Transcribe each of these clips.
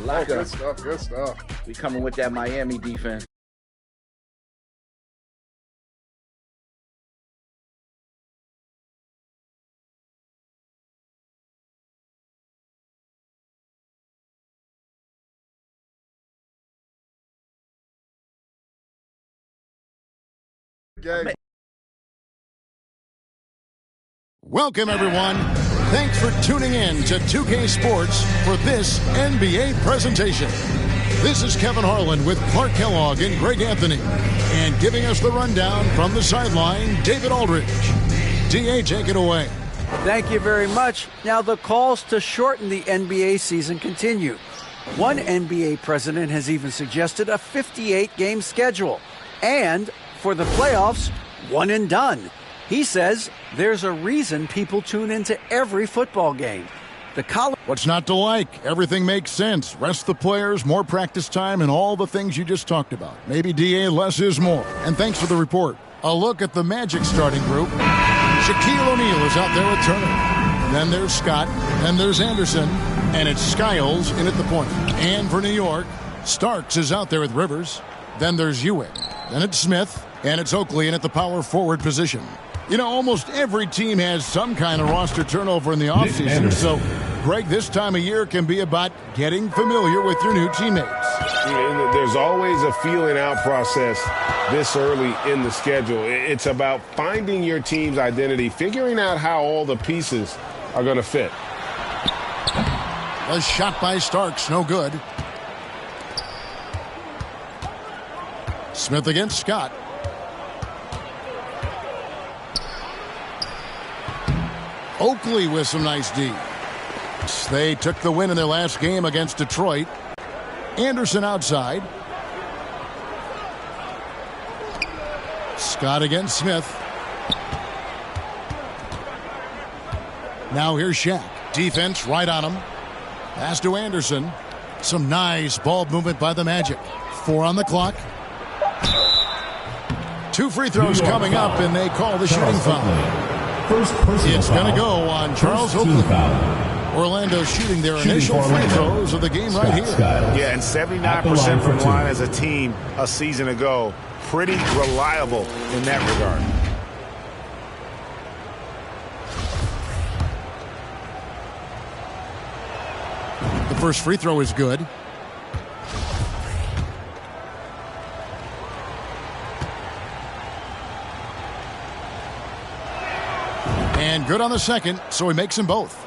Oh, good stuff, good stuff. We coming with that Miami defense. Game. Welcome, everyone. Thanks for tuning in to 2K Sports for this NBA presentation. This is Kevin Harlan with Clark Kellogg and Greg Anthony. And giving us the rundown from the sideline, David Aldridge. DA, take it away. Thank you very much. Now, the calls to shorten the NBA season continue. One NBA president has even suggested a 58-game schedule. And for the playoffs, one and done. He says there's a reason people tune into every football game. What's not to like? Everything makes sense. Rest the players, more practice time, and all the things you just talked about. Maybe, DA, less is more. And thanks for the report. A look at the Magic starting group. Shaquille O'Neal is out there with Turner. Then there's Scott. Then there's Anderson. And it's Skiles in at the point. And for New York, Starks is out there with Rivers. Then there's Ewing. Then it's Smith. And it's Oakley in at the power forward position. You know, almost every team has some kind of roster turnover in the offseason. So, Greg, this time of year can be about getting familiar with your new teammates. There's always a feeling out process this early in the schedule. It's about finding your team's identity, figuring out how all the pieces are going to fit. A shot by Starks, no good. Smith against Scott. Oakley with some nice D. They took the win in their last game against Detroit. Anderson outside. Scott against Smith. Now here's Shaq. Defense right on him. Pass to Anderson. Some nice ball movement by the Magic. 4 on the clock. 2 free throws coming up, and they call the shooting foul. It's going to go on Charles Oakley. Orlando shooting their initial free throws of the game right here. Yeah, and 79% from the line as a team a season ago. Pretty reliable in that regard. The first free throw is good. And good on the second, so he makes them both.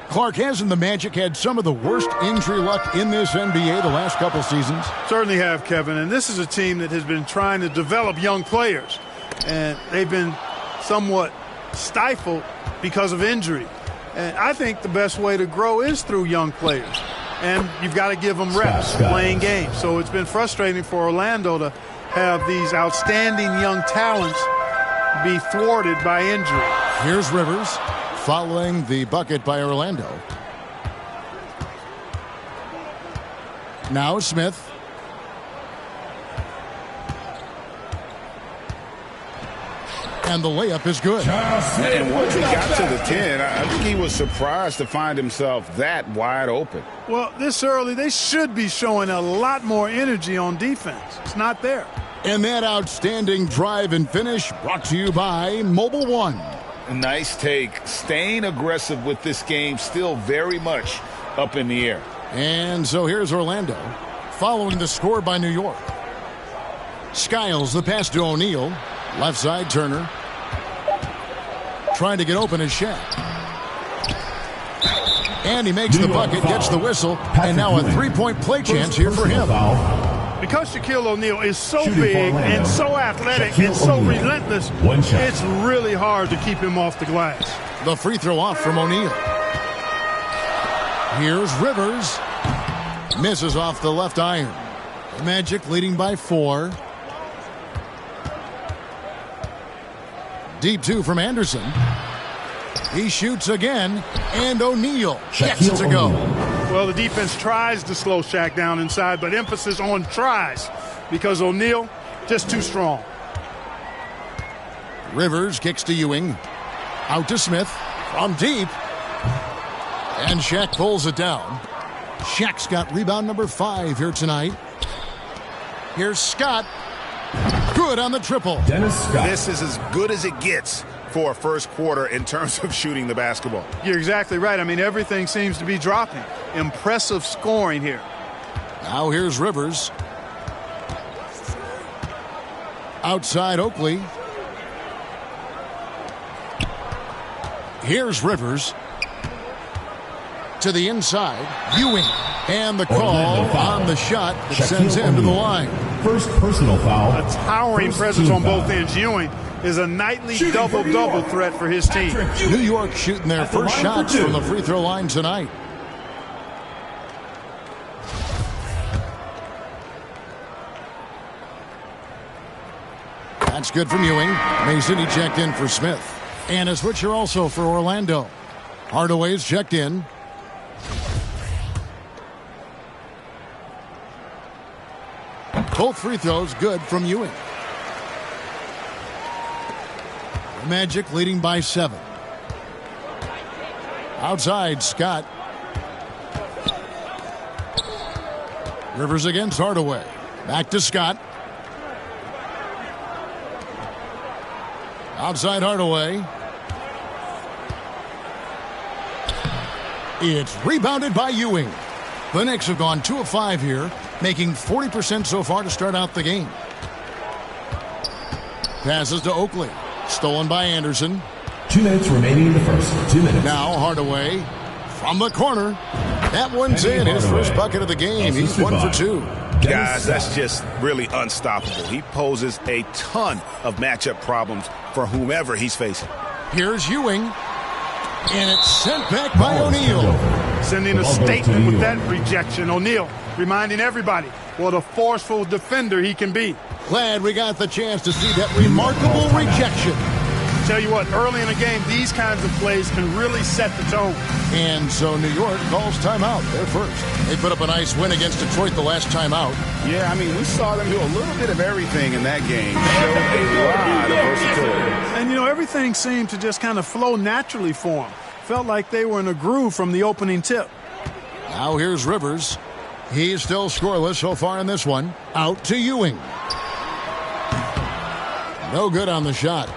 Clark, hasn't the Magic had some of the worst injury luck in this NBA the last couple seasons? Certainly have, Kevin. And this is a team that has been trying to develop young players. And they've been somewhat stifled because of injury. And I think the best way to grow is through young players. And you've got to give them reps, playing games. So it's been frustrating for Orlando to have these outstanding young talents be thwarted by injury. Here's Rivers following the bucket by Orlando. Now Smith. And the layup is good. And once he got to the 10, I think he was surprised to find himself that wide open. Well, this early, they should be showing a lot more energy on defense. It's not there. And that outstanding drive and finish brought to you by Mobile One. Nice take. Staying aggressive with this game, still very much up in the air. And so here's Orlando, following the score by New York. Skiles, the pass to O'Neal. Left side, Turner. Trying to get open is Shaq. And he makes the bucket, gets the whistle, and now a three-point play chance here for him. Because Shaquille O'Neal is so big and so athletic and so relentless, it's really hard to keep him off the glass. The free throw off from O'Neal. Here's Rivers. Misses off the left iron. Magic leading by 4. Deep 2 from Anderson. He shoots again, and O'Neal gets it to go. Well, the defense tries to slow Shaq down inside, but emphasis on tries because O'Neal just too strong. Rivers kicks to Ewing. Out to Smith from deep. And Shaq pulls it down. Shaq's got rebound number 5 here tonight. Here's Scott. Good on the triple. Dennis Scott. This is as good as it gets for a first quarter in terms of shooting the basketball. You're exactly right. I mean, everything seems to be dropping. Impressive scoring here. Now here's Rivers. Outside Oakley. Here's Rivers. To the inside. Ewing. And the call on the shot that sends him to the line. First personal foul. A towering presence on both ends. Ewing is a nightly double-double threat for his team. New York shooting their first shots from the free throw line tonight. That's good from Ewing. Mason, he checked in for Smith. And a switcher also for Orlando. Hardaway's checked in. Both free throws good from Ewing. The Magic leading by 7. Outside, Scott. Rivers against Hardaway. Back to Scott. Outside Hardaway. It's rebounded by Ewing. The Knicks have gone 2 of 5 here, making 40% so far to start out the game. Passes to Oakley. Stolen by Anderson. 2 minutes remaining in the first. 2 minutes. Now Hardaway from the corner. That one's in. His first bucket of the game. He's 1 for 2. Guys, that's just really unstoppable. He poses a ton of matchup problems for whomever he's facing. Here's Ewing. And it's sent back by O'Neal. Sending a statement with that rejection. O'Neal reminding everybody what a forceful defender he can be. Glad we got the chance to see that remarkable rejection. Tell you what, early in the game, these kinds of plays can really set the tone. And so New York calls timeout. They're first. They put up a nice win against Detroit the last timeout. Yeah, I mean, we saw them do a little bit of everything in that game. Showed a lot of versatility. And, you know, everything seemed to just kind of flow naturally for them. Felt like they were in a groove from the opening tip. Now here's Rivers. He's still scoreless so far in this one. Out to Ewing. No good on the shot.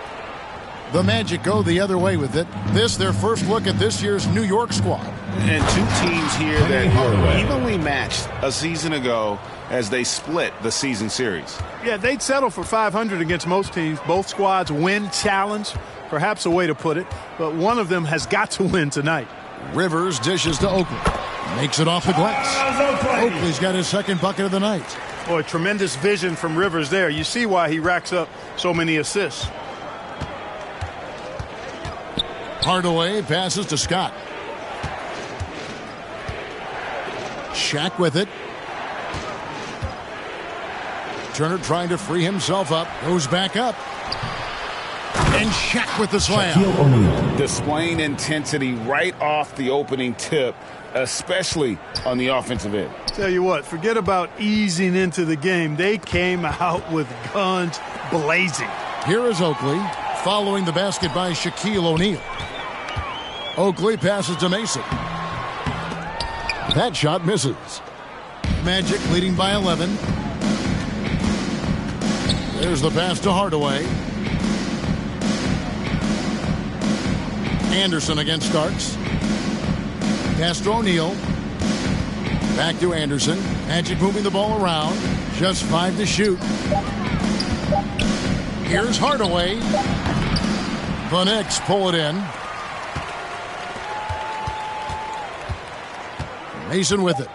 The Magic go the other way with it. This, their first look at this year's New York squad. And 2 teams here that are evenly matched a season ago as they split the season series. Yeah, they'd settle for 500 against most teams. Both squads win challenge, perhaps a way to put it, but one of them has got to win tonight. Rivers dishes to Oakley. Makes it off the glass. Oakley's got his second bucket of the night. Boy, tremendous vision from Rivers there. You see why he racks up so many assists. Hardaway passes to Scott. Shaq with it. Turner trying to free himself up. Goes back up. And Shaq with the slam. Displaying intensity right off the opening tip, especially on the offensive end. Tell you what, forget about easing into the game. They came out with guns blazing. Here is Oakley, following the basket by Shaquille O'Neal. Oakley passes to Mason. That shot misses. Magic leading by 11. There's the pass to Hardaway. Anderson against Starks. Pass to O'Neal. Back to Anderson. Magic moving the ball around. Just 5 to shoot. Here's Hardaway. The Knicks pull it in. Mason with it.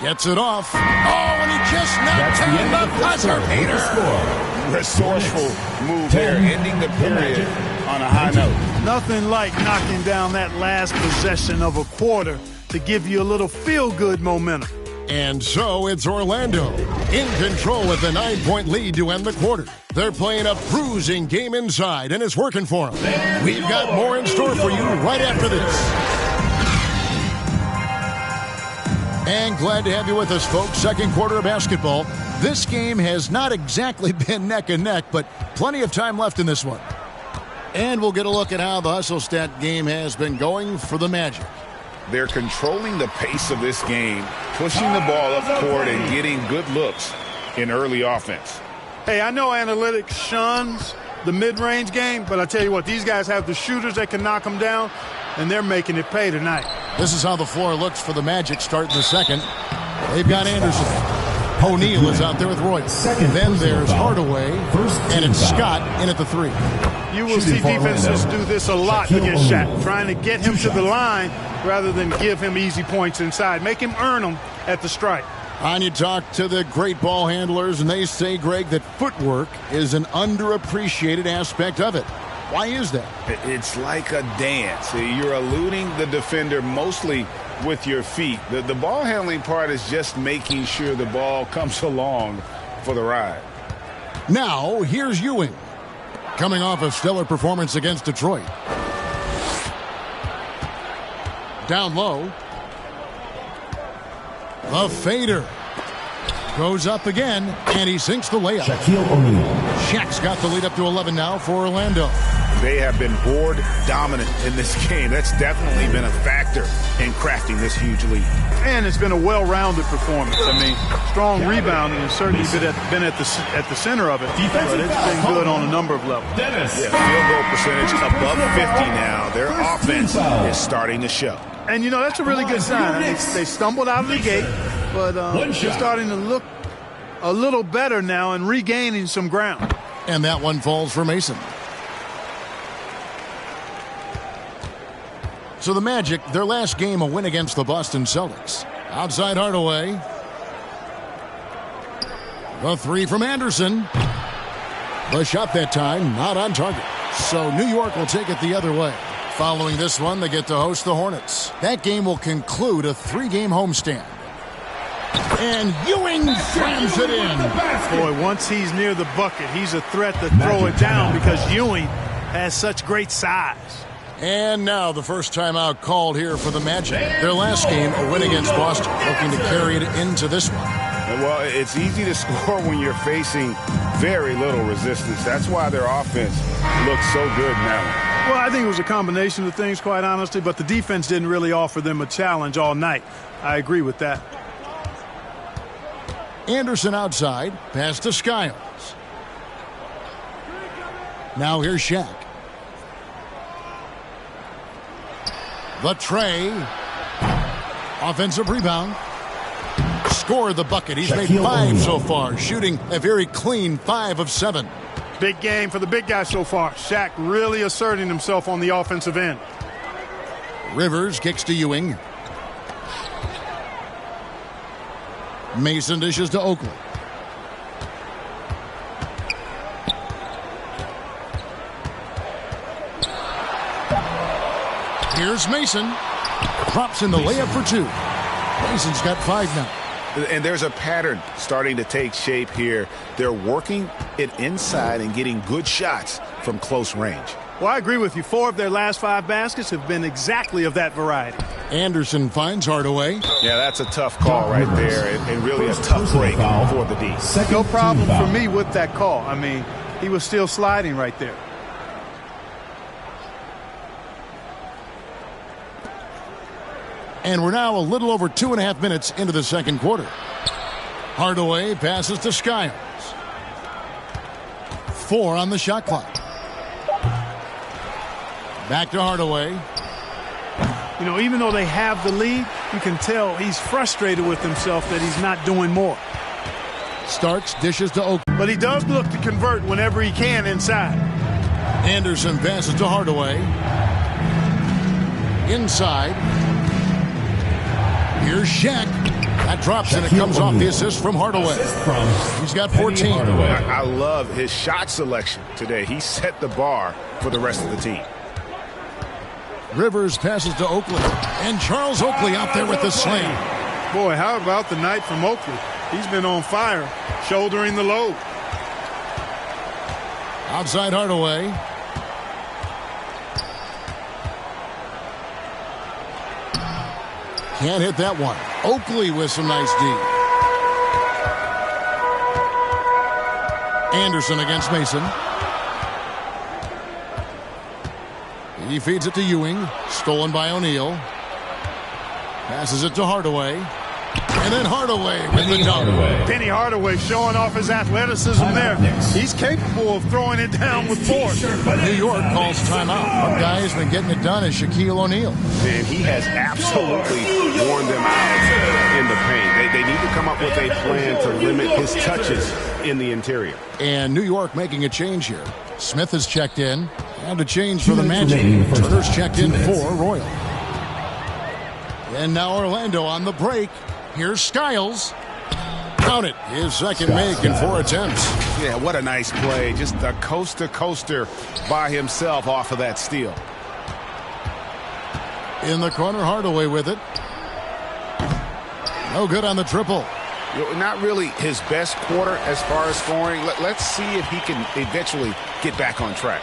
Gets it off. Oh, and he just knocked down the buzzer beater. Resourceful move there, ending the period on a high note. Nothing like knocking down that last possession of a quarter to give you a little feel-good momentum. And so it's Orlando in control with a 9-point lead to end the quarter. They're playing a bruising game inside, and it's working for them. We've got more in store for you right after this. And glad to have you with us, folks. Second quarter of basketball. This game has not exactly been neck and neck, but plenty of time left in this one. And we'll get a look at how the hustle stat game has been going for the Magic. they're controlling the pace of this game, pushing the ball up court and getting good looks in early offense. Hey, I know analytics shuns the mid-range game, but I tell you what, these guys have the shooters that can knock them down, and they're making it pay tonight. This is how the floor looks for the Magic starting the second. They've got Anderson. O'Neal is out there with Royce. Then there's Hardaway, and it's Scott in at the 3. You will see defenses do this a lot against Shaq, trying to get him to the line rather than give him easy points inside. Make him earn them at the stripe. And you talk to the great ball handlers, and they say, Greg, that footwork is an underappreciated aspect of it. Why is that? It's like a dance. You're eluding the defender mostly with your feet. The ball handling part is just making sure the ball comes along for the ride. Now, here's Ewing, coming off a stellar performance against Detroit. Down low. The fader goes up again, and he sinks the layup. Shaquille O'Neal. Shaq's got the lead up to 11 now for Orlando. They have been board dominant in this game. That's definitely been a factor in crafting this huge lead. And it's been a well-rounded performance. I mean, strong rebounding has certainly been at the center of it, but it's been good on a number of levels. Yeah, field goal percentage above 50 now. Their offense is starting to show. And, you know, that's a really good sign. I mean, they stumbled out of the gate, but they're starting to look a little better now and regaining some ground. And that one falls for Mason. So the Magic, their last game, a win against the Boston Celtics. Outside Hardaway. The 3 from Anderson. The shot that time, not on target. So New York will take it the other way. Following this one, they get to host the Hornets. That game will conclude a 3-game homestand. And Ewing slams it in. Boy, once he's near the bucket, he's a threat to throw it down because Ewing has such great size. And now the first timeout called here for the Magic. Their last game, a win against Boston, looking to carry it into this one. Well, it's easy to score when you're facing very little resistance. That's why their offense looks so good now. Well, I think it was a combination of things, quite honestly, but the defense didn't really offer them a challenge all night. I agree with that. Anderson outside, pass to Skiles. Now here's Shaq. The tray. Offensive rebound. Scored the bucket. He's made 5 so far, shooting a very clean 5 of 7. Big game for the big guy so far. Shaq really asserting himself on the offensive end. Rivers kicks to Ewing. Mason dishes to Oakley. Here's Mason. Drops in the layup for 2. Mason's got 5 now. And there's a pattern starting to take shape here. They're working it inside and getting good shots from close range. Well, I agree with you. 4 of their last 5 baskets have been exactly of that variety. Anderson finds Hardaway. Yeah, that's a tough call right there, and really a tough break for the D. No problem for me with that call. I mean, he was still sliding right there. And we're now a little over 2.5 minutes into the second quarter. Hardaway passes to Skiles. 4 on the shot clock. Back to Hardaway. You know, even though they have the lead, you can tell he's frustrated with himself that he's not doing more. Starks dishes to Oakley. But he does look to convert whenever he can inside. Anderson passes to Hardaway. Inside. Here's Shaq. That drops and it comes off the assist from Hardaway. He's got 14. I love his shot selection today. He set the bar for the rest of the team. Rivers passes to Oakley. And Charles Oakley out there with the slam. Boy, how about the night from Oakley? He's been on fire, shouldering the load. Outside Hardaway. Can't hit that one. Oakley with some nice D. Anderson against Mason. He feeds it to Ewing. Stolen by O'Neal. Passes it to Hardaway. And then Hardaway with the dunk. Penny Hardaway showing off his athleticism there. He's capable of throwing it down with force. New York calls timeout. One guy has been getting it done is Shaquille O'Neal. And he has absolutely worn them out in the paint. They need to come up with a plan to limit his touches in the interior. And New York making a change here. Smith has checked in. And a change for the Magic. Turner's checked in for Royal. And now Orlando on the break. Here's Skiles. Count it. His second make in 4 attempts. Yeah, what a nice play. Just a coast-to-coaster by himself off of that steal. In the corner, Hardaway with it. No good on the triple. Not really his best quarter as far as scoring. Let's see if he can eventually get back on track.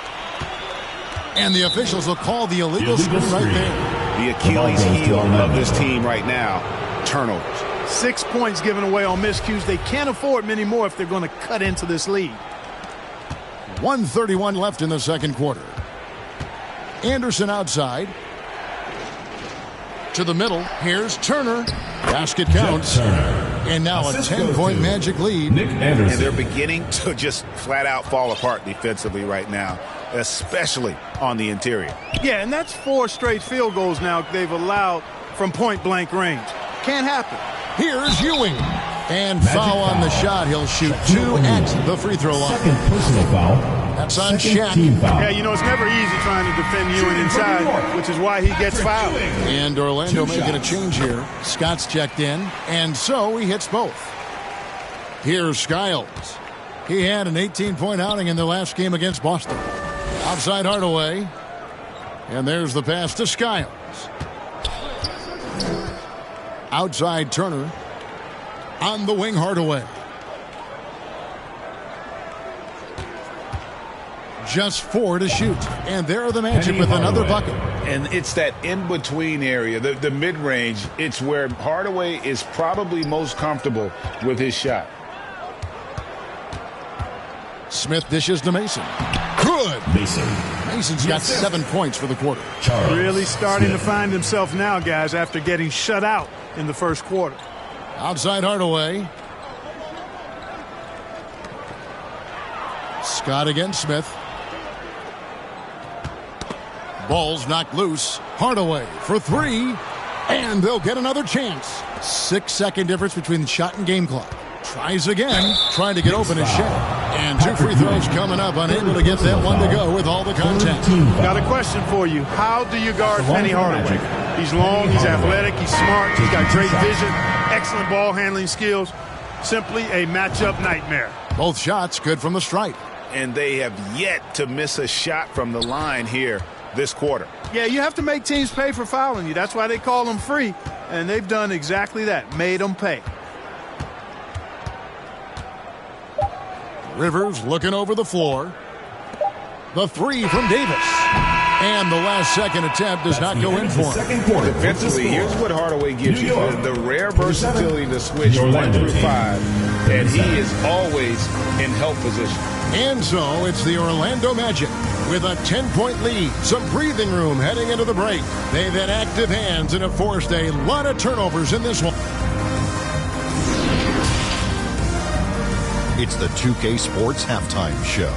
And the officials will call the illegal screen right there. The Achilles heel of this team right now, turnovers. 6 points given away on miscues. They can't afford many more if they're going to cut into this lead. 1:31 left in the second quarter. Anderson outside. To the middle. Here's Turner. Basket counts. And now a 10-point Magic lead. And they're beginning to just flat out fall apart defensively right now, especially on the interior. Yeah, and that's 4 straight field goals now they've allowed from point-blank range. Can't happen. Here's Ewing. And foul on the shot. He'll shoot 2 at the free throw line. Second personal foul. That's on Shaq. Yeah, you know, it's never easy trying to defend Ewing inside, which is why he gets fouled. And Orlando making a change here. Scott's checked in, and so he hits both. Here's Skiles. He had an 18-point outing in their last game against Boston. Outside Hardaway. And there's the pass to Skiles. Outside Turner. On the wing, Hardaway. Just 4 to shoot. And there are the Magic with another bucket. And it's that in-between area, the mid-range. It's where Hardaway is probably most comfortable with his shot. Smith dishes to Mason. Good. Mason's got 7 points for the quarter. Really starting to find himself now, guys, after getting shut out in the first quarter. Outside Hardaway. Scott against Smith. Ball's knocked loose. Hardaway for 3. And they'll get another chance. 6-second difference between the shot and game clock. Tries again. Trying to get open his shot. And 2 free throws coming up. Unable to get that one to go with all the contact. Got a question for you. How do you guard Penny Hardaway? He's long, he's athletic, he's smart, he's got great vision, excellent ball handling skills. Simply a matchup nightmare. Both shots good from the stripe. And they have yet to miss a shot from the line here this quarter. Yeah, you have to make teams pay for fouling you. That's why they call them free. And they've done exactly that, made them pay. Rivers looking over the floor. The 3 from Davis. And the last second attempt does not go in for him. Defensively, here's what Hardaway gives you. The rare versatility to switch 1 through 5. And he is always in help position. And so it's the Orlando Magic with a 10-point lead. Some breathing room heading into the break. They've had active hands and have forced a lot of turnovers in this one. It's the 2K Sports Halftime Show.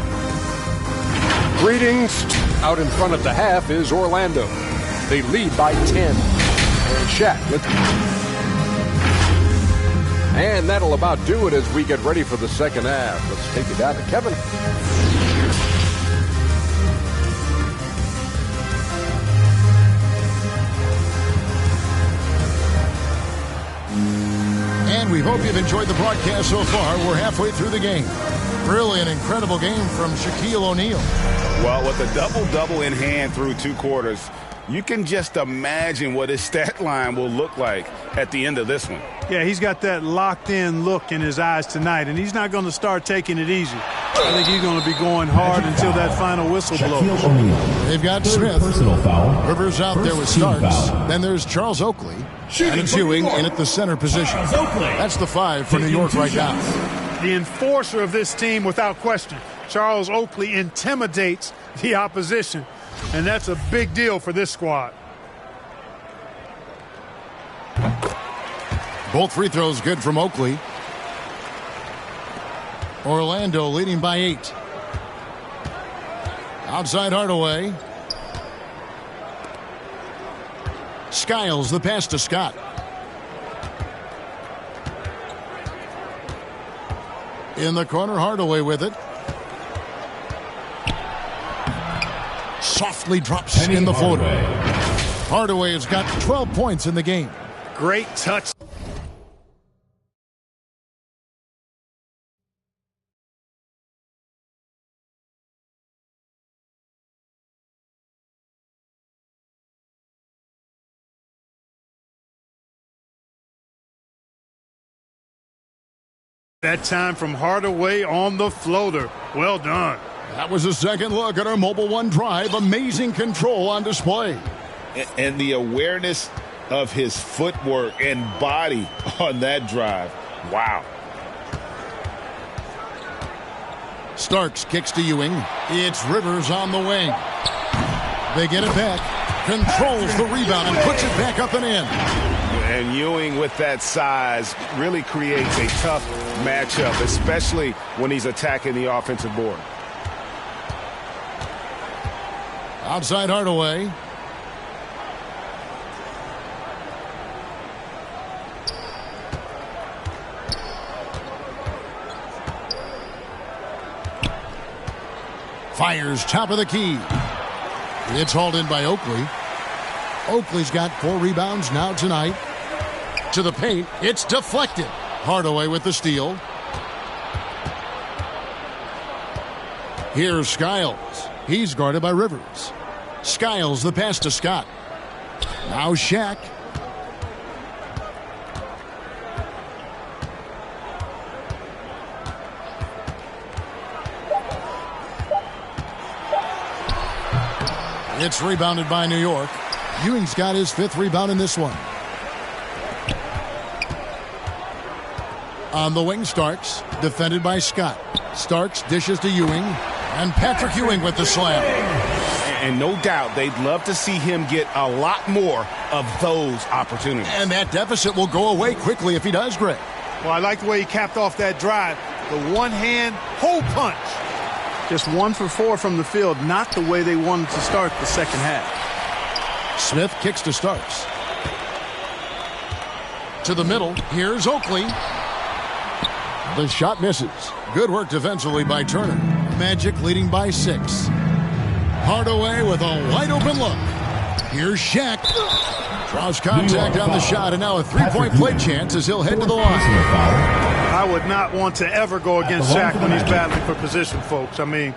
Greetings. Out in front at the half is Orlando. They lead by 10. And Shaq. And that'll about do it as we get ready for the second half. Let's take it down to Kevin. And we hope you've enjoyed the broadcast so far. We're halfway through the game. Really an incredible game from Shaquille O'Neal. Well, with a double-double in hand through 2 quarters, you can just imagine what his stat line will look like at the end of this one. Yeah, he's got that locked-in look in his eyes tonight, and he's not going to start taking it easy. I think he's going to be going hard until that final whistle blows. They've got Smith. Rivers out there with Starks. Then there's Charles Oakley. And it's Ewing in at the center position. That's the 5 for New York right now. The enforcer of this team without question. Charles Oakley intimidates the opposition, and that's a big deal for this squad. Both free throws good from Oakley. Orlando leading by 8. Outside Hardaway. Skiles the pass to Scott. In the corner, Hardaway with it. Softly drops in the floater. Hardaway has got 12 points in the game. Great touch. That time from Hardaway on the floater. Well done. That was a second look at our Mobile One drive. Amazing control on display. And the awareness of his footwork and body on that drive. Wow. Starks kicks to Ewing. It's Rivers on the wing. They get it back. Controls the rebound and puts it back up and in. And Ewing with that size really creates a tough matchup, especially when he's attacking the offensive board. Outside Hardaway. Fires top of the key. It's hauled in by Oakley. Oakley's got 4 rebounds now tonight. To the paint. It's deflected. Hardaway with the steal. Here's Skiles. He's guarded by Rivers. Skiles the pass to Scott. Now Shaq. It's rebounded by New York. Ewing's got his 5th rebound in this one. On the wing, Starks, defended by Scott. Starks dishes to Ewing, and Patrick Ewing with the slam. And no doubt they'd love to see him get a lot more of those opportunities. And that deficit will go away quickly if he does, Greg. Well, I like the way he capped off that drive. The one-hand hole punch. Just 1 for 4 from the field, not the way they wanted to start the second half. Smith kicks to Starks. To the middle, here's Oakley. The shot misses. Good work defensively by Turner. Magic leading by 6. Hardaway with a wide open look. Here's Shaq. Draws contact on the shot, and now a 3-point play chance as he'll head to the line. I would not want to ever go against Shaq when he's battling for position, folks. I mean,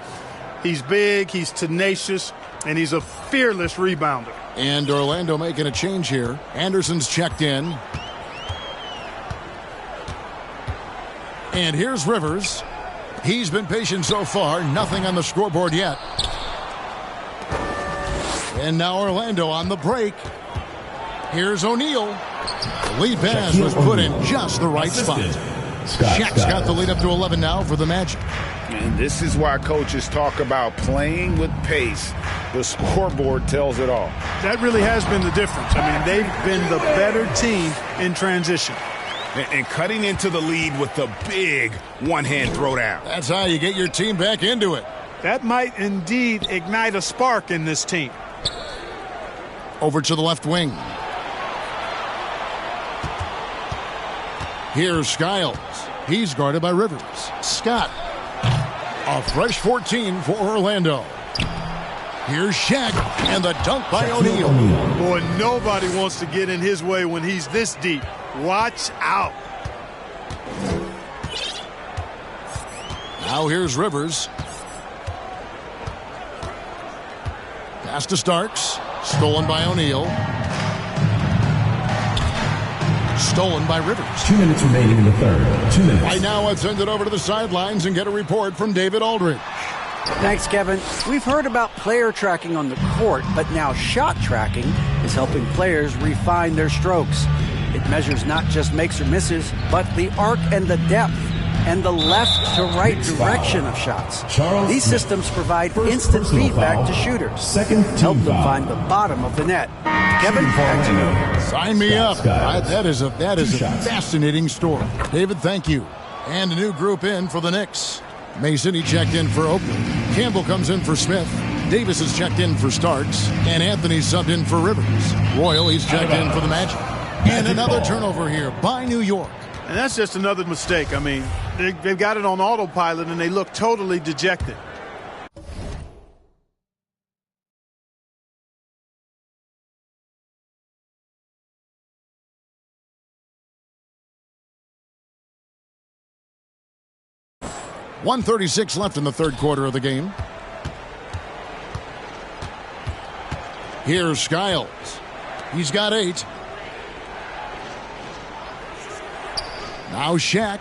he's big, he's tenacious, and he's a fearless rebounder. And Orlando making a change here. Anderson's checked in. And here's Rivers. He's been patient so far. Nothing on the scoreboard yet. And now Orlando on the break. Here's O'Neal. The lead pass was put in just the right spot. Shaq's got the lead up to 11 now for the Magic. And this is why coaches talk about playing with pace. The scoreboard tells it all. That really has been the difference. I mean, they've been the better team in transition. And cutting into the lead with the big one-hand throwdown. That's how you get your team back into it. That might indeed ignite a spark in this team. Over to the left wing. Here's Skiles. He's guarded by Rivers. Scott. A fresh 14 for Orlando. Here's Shaq, and the dunk by O'Neal. Boy, nobody wants to get in his way when he's this deep. Watch out. Now here's Rivers. Pass to Starks. Stolen by O'Neal. Stolen by Rivers. 2 minutes remaining in the third. 2 minutes. Right now, let's send it over to the sidelines and get a report from David Aldridge. Thanks, Kevin. We've heard about player tracking on the court, but now shot tracking is helping players refine their strokes. It measures not just makes or misses, but the arc and the depth. and the left to right direction of shots. These systems provide instant feedback to shooters, help them find the bottom of the net. Kevin, back to you. Sign me up. That is a fascinating story. David, thank you. And a new group in for the Knicks. Mason, he checked in for Oakley. Campbell comes in for Smith. Davis is checked in for Starks. And Anthony's subbed in for Rivers. Royal, he's checked in for the Magic. And another turnover here by New York. And that's just another mistake. I mean, they've got it on autopilot, and they look totally dejected. .136 left in the third quarter of the game. Here's Skiles. He's got 8. Now Shaq.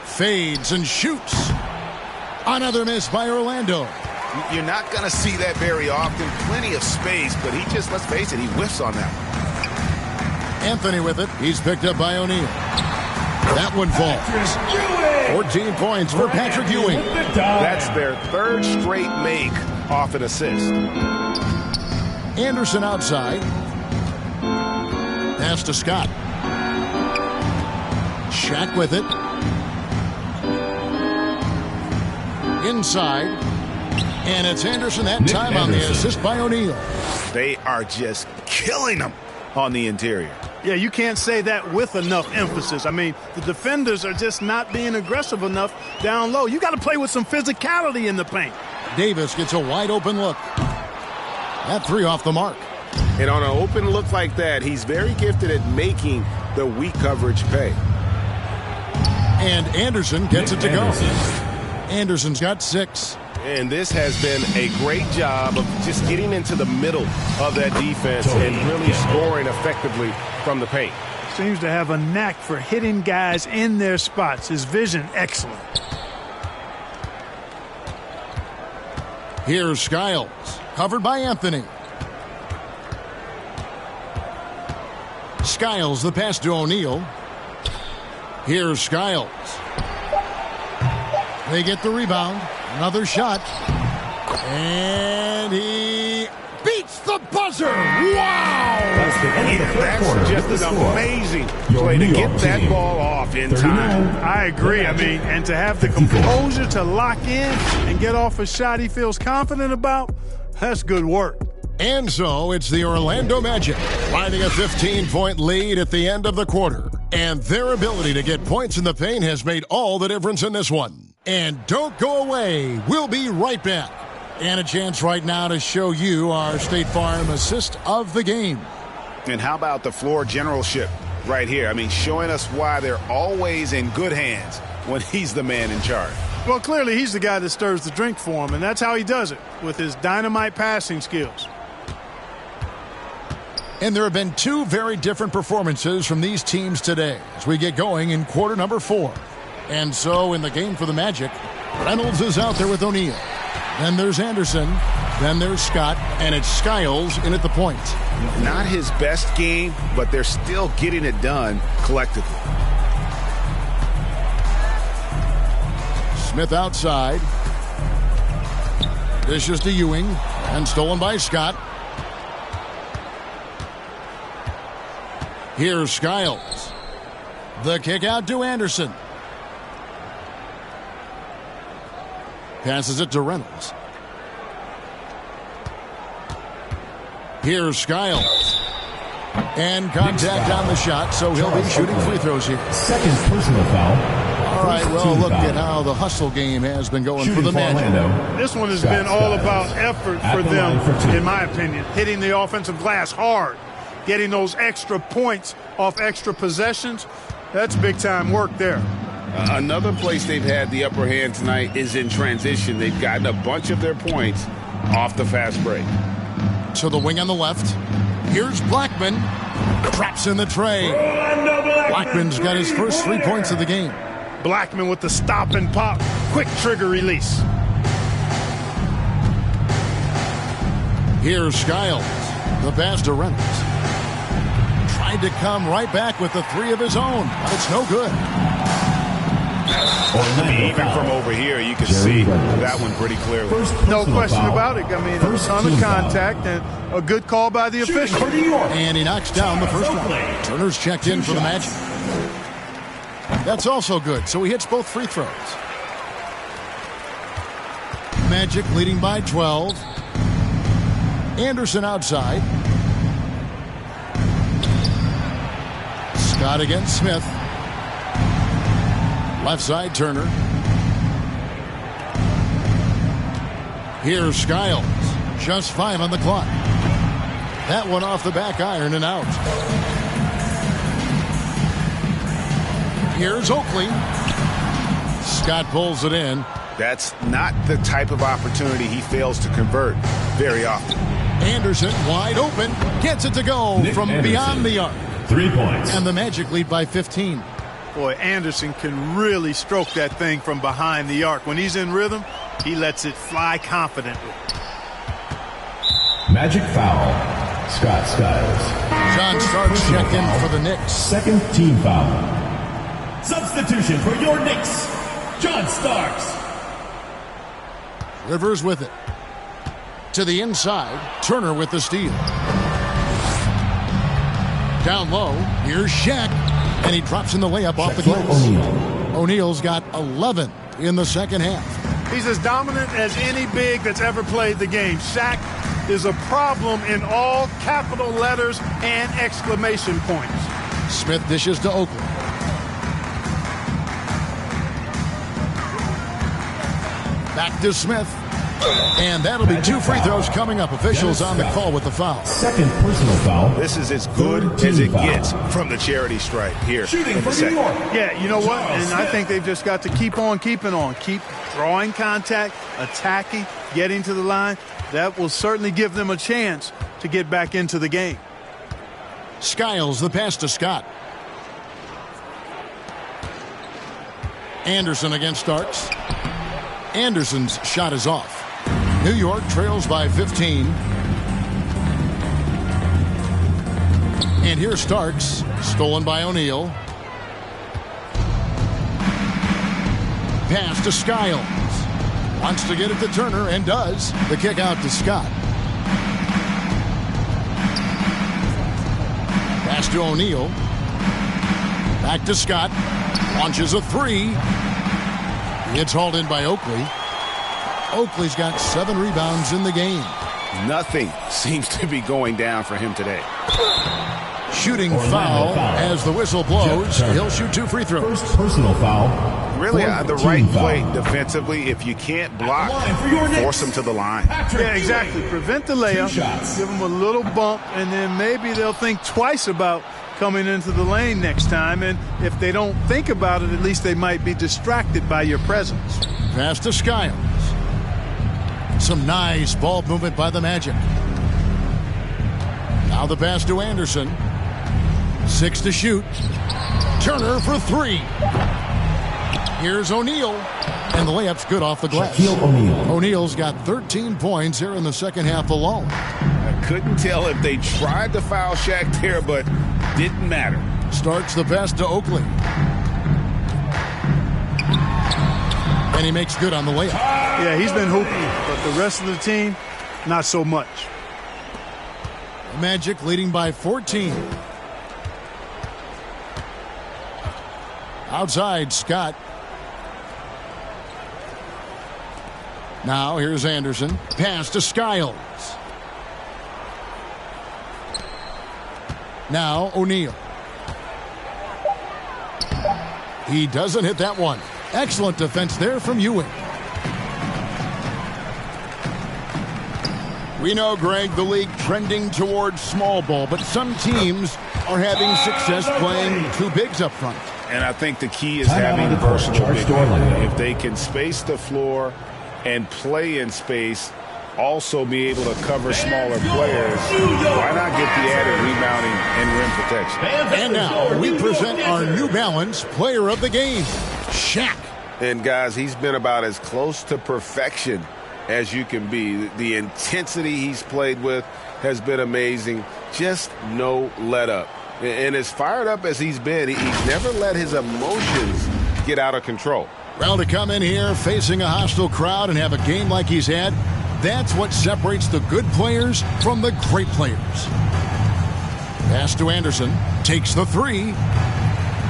Fades and shoots. Another miss by Orlando. You're not going to see that very often. Plenty of space, but he just, let's face it, he whiffs on that one. Anthony with it. He's picked up by O'Neal. That one falls. 14 points for Patrick Ewing. That's their third straight make off an assist. Anderson outside. Pass to Scott. Shaq with it. Inside. And it's Anderson that time on the assist by O'Neal. They are just killing them on the interior. Yeah, you can't say that with enough emphasis. I mean, the defenders are just not being aggressive enough down low. You got to play with some physicality in the paint. Davis gets a wide open look. That 3 off the mark. And on an open look like that, he's very gifted at making the weak coverage pay. And Anderson gets it to go. Anderson's got 6. And this has been a great job of just getting into the middle of that defense and really scoring effectively from the paint. Seems to have a knack for hitting guys in their spots. His vision, excellent. Here's Skiles, covered by Anthony. Skiles, the pass to O'Neal. Here's Skiles. They get the rebound. Another shot. And he beats the buzzer. Wow! That's just an amazing play to get that ball off in time. I agree. I mean, and to have the composure to lock in and get off a shot he feels confident about, that's good work. And so it's the Orlando Magic finding a 15-point lead at the end of the quarter. And their ability to get points in the paint has made all the difference in this one. And don't go away. We'll be right back. And a chance right now to show you our State Farm assist of the game. And how about the floor generalship right here? I mean, showing us why they're always in good hands when he's the man in charge. Well, clearly he's the guy that stirs the drink for him, and that's how he does it, with his dynamite passing skills. And there have been 2 very different performances from these teams today as we get going in quarter number 4. And so in the game for the Magic, Reynolds is out there with O'Neal. Then there's Anderson. Then there's Scott. And it's Skiles in at the point. Not his best game, but they're still getting it done collectively. Smith outside. Dishes to Ewing. And stolen by Scott. Here's Skiles. The kick out to Anderson. Passes it to Reynolds. Here's Skiles. And contact on the shot, so he'll be shooting free throws here. Second personal foul. All right, well, look at how the hustle game has been going for the Magic. This one has been all about effort for them, in my opinion. Hitting the offensive glass hard. Getting those extra points off extra possessions. That's big-time work there. Another place they've had the upper hand tonight is in transition. They've gotten a bunch of their points off the fast break. So the wing on the left. Here's Blackman. Traps in the tray. Blackman's got his first 3 points of the game. Blackman with the stop and pop. Quick trigger release. Here's Skiles. The pass to Reynolds. Tried to come right back with the three of his own, but it's no good. Even from over here, you can see that one pretty clearly. No question about it. I mean, a ton of contact and a good call by the official. And he knocks down the first one. Turner's checked in for the Magic. That's also good, so he hits both free throws. Magic leading by 12. Anderson outside. Scott against Smith. Left side, Turner. Here's Skiles. Just 5 on the clock. That one off the back iron and out. Here's Oakley. Scott pulls it in. That's not the type of opportunity he fails to convert very often. Anderson wide open. Gets it to go from beyond the arc. 3 points. And the Magic lead by 15. Boy, Anderson can really stroke that thing from behind the arc. When he's in rhythm, he lets it fly confidently. Magic foul. Scott Skiles. John Starks checked in for the Knicks. Second team foul. Substitution for your Knicks, John Starks. Rivers with it. To the inside. Turner with the steal. Down low. Here's Shaq. And he drops in the layup off the glass. O'Neal's got 11 in the second half. He's as dominant as any big that's ever played the game. Shaq is a problem in all capital letters and exclamation points. Smith dishes to Oakley. Back to Smith. And that'll be 2 free throws coming up. Officials on the call with the foul. Second personal foul. This is as good as it gets from the charity stripe here in the second. Yeah, you know what? And I think they've just got to keep on keeping on. Keep drawing contact, attacking, getting to the line. That will certainly give them a chance to get back into the game. Skiles, the pass to Scott. Anderson against Starks. Anderson's shot is off. New York trails by 15. And here's Starks, stolen by O'Neal. Pass to Skiles. Wants to get it to Turner and does. The kick out to Scott. Pass to O'Neal. Back to Scott. Launches a three. It's hauled in by Oakley. Oakley's got 7 rebounds in the game. Nothing seems to be going down for him today. Shooting foul as the whistle blows. He'll shoot 2 free throws. First personal foul. Really the right play defensively. If you can't block, force him to the line. Yeah, exactly. Prevent the layup. Give them a little bump, and then maybe they'll think twice about coming into the lane next time. And if they don't think about it, at least they might be distracted by your presence. Pass to Skiles. Some nice ball movement by the Magic. Now the pass to Anderson. 6 to shoot. Turner for 3. Here's O'Neal. And the layup's good off the glass. O'Neal's got 13 points here in the second half alone. I couldn't tell if they tried to foul Shaq there, but didn't matter. Starts the pass to Oakley. And he makes good on the layup. Yeah, he's been hooping, but the rest of the team, not so much. The Magic leading by 14. Outside, Scott. Now here's Anderson. Pass to Skiles. Now O'Neal. He doesn't hit that one. Excellent defense there from Ewing. We know, Greg, the league trending towards small ball, but some teams are having success playing 2 bigs up front. And I think the key is having versatile big men. If they can space the floor and play in space, also be able to cover smaller players, why not get the added rebounding and rim protection? And now we present our New Balance player of the game, Shaq. And guys, he's been about as close to perfection as you can be. The intensity he's played with has been amazing. Just no let up. And as fired up as he's been, he's never let his emotions get out of control. Well, to come in here facing a hostile crowd and have a game like he's had, that's what separates the good players from the great players. Pass to Anderson. Takes the three.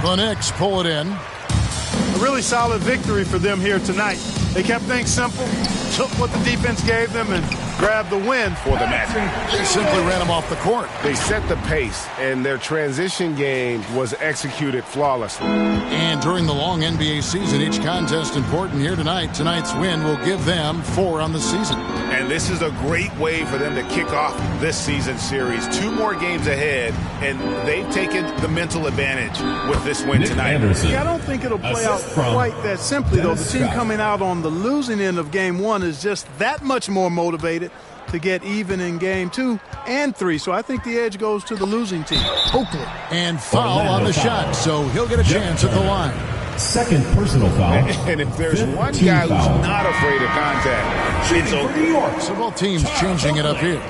The Knicks pull it in. A really solid victory for them here tonight. They kept things simple, took what the defense gave them, and grabbed the win for the Magic. They simply ran them off the court. They set the pace, and their transition game was executed flawlessly. And during the long NBA season, each contest important here tonight. Tonight's win will give them 4 on the season. And this is a great way for them to kick off this season series. 2 more games ahead, and they've taken the mental advantage with this win tonight. Yeah, I don't think it'll play out quite that simply, though. The team coming out on the losing end of game 1 is just that much more motivated to get even in game 2 and 3. So I think the edge goes to the losing team. Oakley. And foul on the shot, so he'll get a chance at the line. Second personal foul. And if there's one guy who's not afraid of contact, it's Oakley. So both teams changing it up here.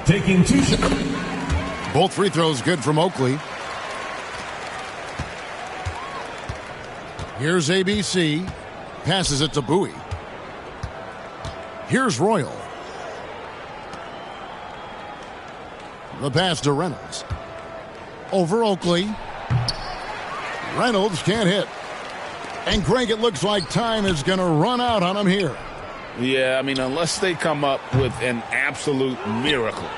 Taking 2 shots. Both free throws good from Oakley. Here's ABC. Passes it to Bowie. Here's Royal. The pass to Reynolds. Over Oakley. Reynolds can't hit. And Greg, it looks like time is going to run out on him here. Yeah, I mean, unless they come up with an absolute miracle.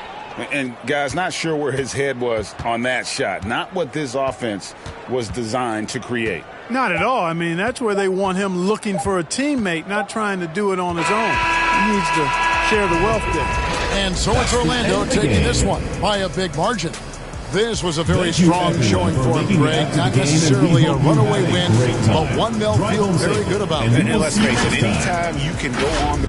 And, guys, not sure where his head was on that shot. Not what this offense was designed to create. Not at all. I mean, that's where they want him looking for a teammate, not trying to do it on his own. He needs to share the wealth there. And so it's Orlando taking this one by a big margin. This was a very strong showing for him, Greg. Not necessarily a runaway win, but one they'll feel very good about. And let's face it, anytime you can go on the